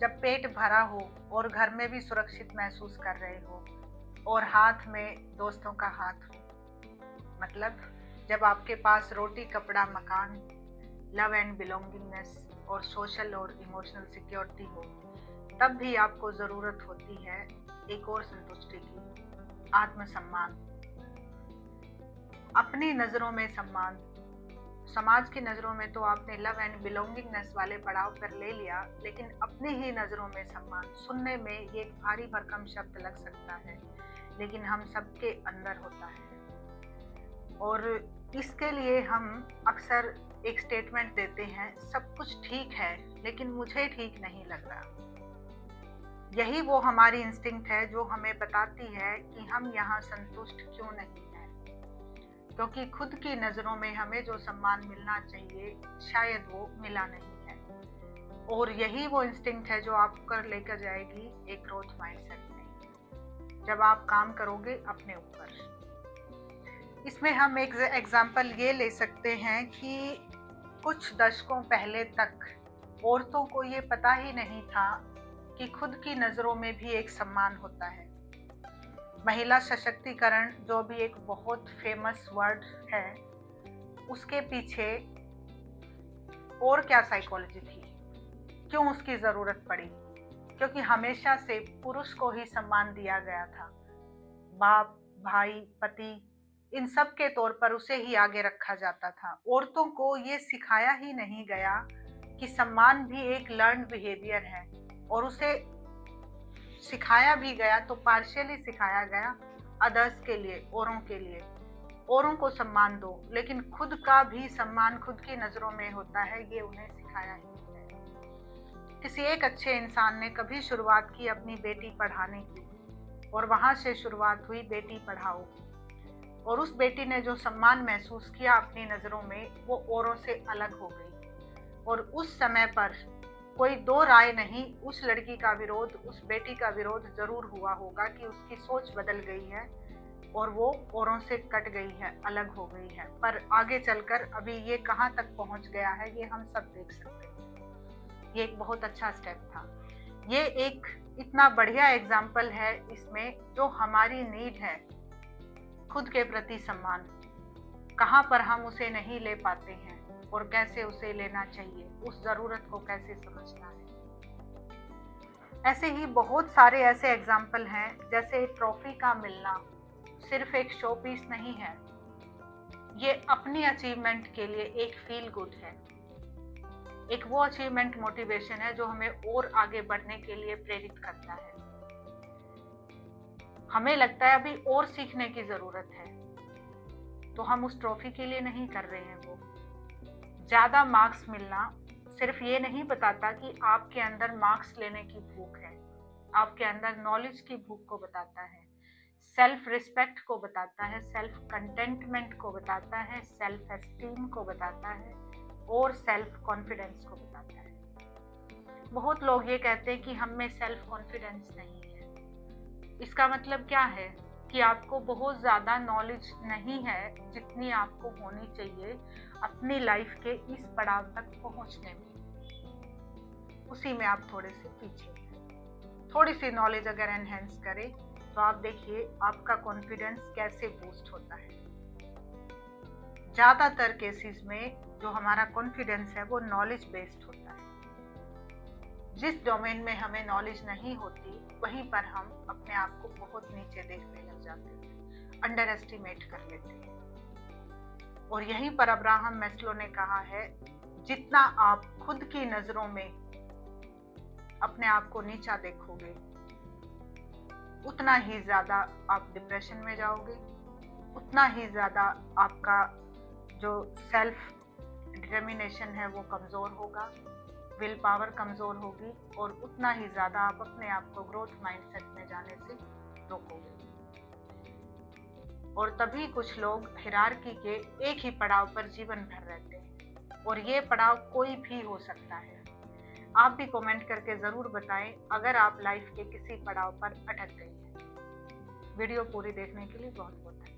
जब पेट भरा हो और घर में भी सुरक्षित महसूस कर रहे हो और हाथ में दोस्तों का हाथ हो, मतलब जब आपके पास रोटी, कपड़ा, मकान, लव एंड बिलोंगिंगनेस और सोशल और इमोशनल सिक्योरिटी हो, तब भी आपको ज़रूरत होती है एक और संतुष्टि की, आत्मसम्मान। अपनी नज़रों में सम्मान। समाज की नज़रों में तो आपने लव एंड बिलोंगिंगनेस वाले पड़ाव पर ले लिया, लेकिन अपनी ही नज़रों में सम्मान सुनने में ये एक भारी भरकम शब्द लग सकता है, लेकिन हम सबके अंदर होता है। और इसके लिए हम अक्सर एक स्टेटमेंट देते हैं, सब कुछ ठीक है लेकिन मुझे ठीक नहीं लग रहा। यही वो हमारी इंस्टिंक्ट है जो हमें बताती है कि हम यहाँ संतुष्ट क्यों नहीं हैं, क्योंकि खुद की नज़रों में हमें जो सम्मान मिलना चाहिए शायद वो मिला नहीं है। और यही वो इंस्टिंक्ट है जो आपको लेकर जाएगी एक ग्रोथ माइंडसेट में, जब आप काम करोगे अपने ऊपर। इसमें हम एक एग्जाम्पल ये ले सकते हैं कि कुछ दशकों पहले तक औरतों को ये पता ही नहीं था कि खुद की नज़रों में भी एक सम्मान होता है। महिला सशक्तिकरण, जो भी एक बहुत फेमस वर्ड है, उसके पीछे और क्या साइकोलॉजी थी, क्यों उसकी ज़रूरत पड़ी? क्योंकि हमेशा से पुरुष को ही सम्मान दिया गया था, बाप, भाई, पति, इन सब के तौर पर उसे ही आगे रखा जाता था। औरतों को ये सिखाया ही नहीं गया कि सम्मान भी एक लर्न्ड बिहेवियर है, और उसे सिखाया भी गया तो पार्शियली सिखाया गया अदर्स के लिए, औरों के लिए। औरों को सम्मान दो, लेकिन खुद का भी सम्मान खुद की नज़रों में होता है, ये उन्हें सिखाया ही नहीं गया। किसी एक अच्छे इंसान ने कभी शुरुआत की अपनी बेटी पढ़ाने की, और वहाँ से शुरुआत हुई बेटी पढ़ाओ। और उस बेटी ने जो सम्मान महसूस किया अपनी नज़रों में, वो औरों से अलग हो गई। और उस समय पर कोई दो राय नहीं, उस लड़की का विरोध, उस बेटी का विरोध जरूर हुआ होगा कि उसकी सोच बदल गई है और वो औरों से कट गई है, अलग हो गई है। पर आगे चलकर अभी ये कहाँ तक पहुँच गया है, ये हम सब देख सकते हैं। ये एक बहुत अच्छा स्टेप था। ये एक इतना बढ़िया एग्जाम्पल है इसमें, जो हमारी नीड है खुद के प्रति सम्मान, कहाँ पर हम उसे नहीं ले पाते हैं और कैसे उसे लेना चाहिए, उस ज़रूरत को कैसे समझना है। ऐसे ही बहुत सारे ऐसे एग्जाम्पल हैं, जैसे ट्रॉफी का मिलना सिर्फ एक शो पीस नहीं है, ये अपनी अचीवमेंट के लिए एक फील गुड है, एक वो अचीवमेंट मोटिवेशन है जो हमें और आगे बढ़ने के लिए प्रेरित करता है। हमें लगता है अभी और सीखने की ज़रूरत है, तो हम उस ट्रॉफी के लिए नहीं कर रहे हैं। वो ज़्यादा मार्क्स मिलना सिर्फ ये नहीं बताता कि आपके अंदर मार्क्स लेने की भूख है, आपके अंदर नॉलेज की भूख को बताता है, सेल्फ रिस्पेक्ट को बताता है, सेल्फ कंटेंटमेंट को बताता है, सेल्फ एस्टीम को बताता है और सेल्फ कॉन्फिडेंस को बताता है। बहुत लोग ये कहते हैं कि हम में सेल्फ कॉन्फिडेंस नहीं है। इसका मतलब क्या है कि आपको बहुत ज़्यादा नॉलेज नहीं है जितनी आपको होनी चाहिए अपनी लाइफ के इस पड़ाव तक पहुंचने में। उसी में आप थोड़े से पीछे हैं। थोड़ी सी नॉलेज अगर एनहेंस करें तो आप देखिए आपका कॉन्फिडेंस कैसे बूस्ट होता है। ज़्यादातर केसेस में जो हमारा कॉन्फिडेंस है वो नॉलेज बेस्ड होता है। जिस डोमेन में हमें नॉलेज नहीं होती, वहीं पर हम अपने आप को बहुत नीचे देखने लग जाते हैं, अंडर एस्टिमेट कर लेते हैं। और यहीं पर अब्राहम मैस्लो ने कहा है, जितना आप खुद की नज़रों में अपने आप को नीचा देखोगे, उतना ही ज़्यादा आप डिप्रेशन में जाओगे, उतना ही ज़्यादा आपका जो सेल्फ डिटर्मिनेशन है वो कमज़ोर होगा, विल पावर कमज़ोर होगी, और उतना ही ज़्यादा आप अपने आप को ग्रोथ माइंडसेट में जाने से रोकोगे। और तभी कुछ लोग हिरार्की के एक ही पड़ाव पर जीवन भर रहते हैं, और ये पड़ाव कोई भी हो सकता है। आप भी कमेंट करके ज़रूर बताएं अगर आप लाइफ के किसी पड़ाव पर अटक गए हैं। वीडियो पूरी देखने के लिए बहुत बहुत धन्यवाद।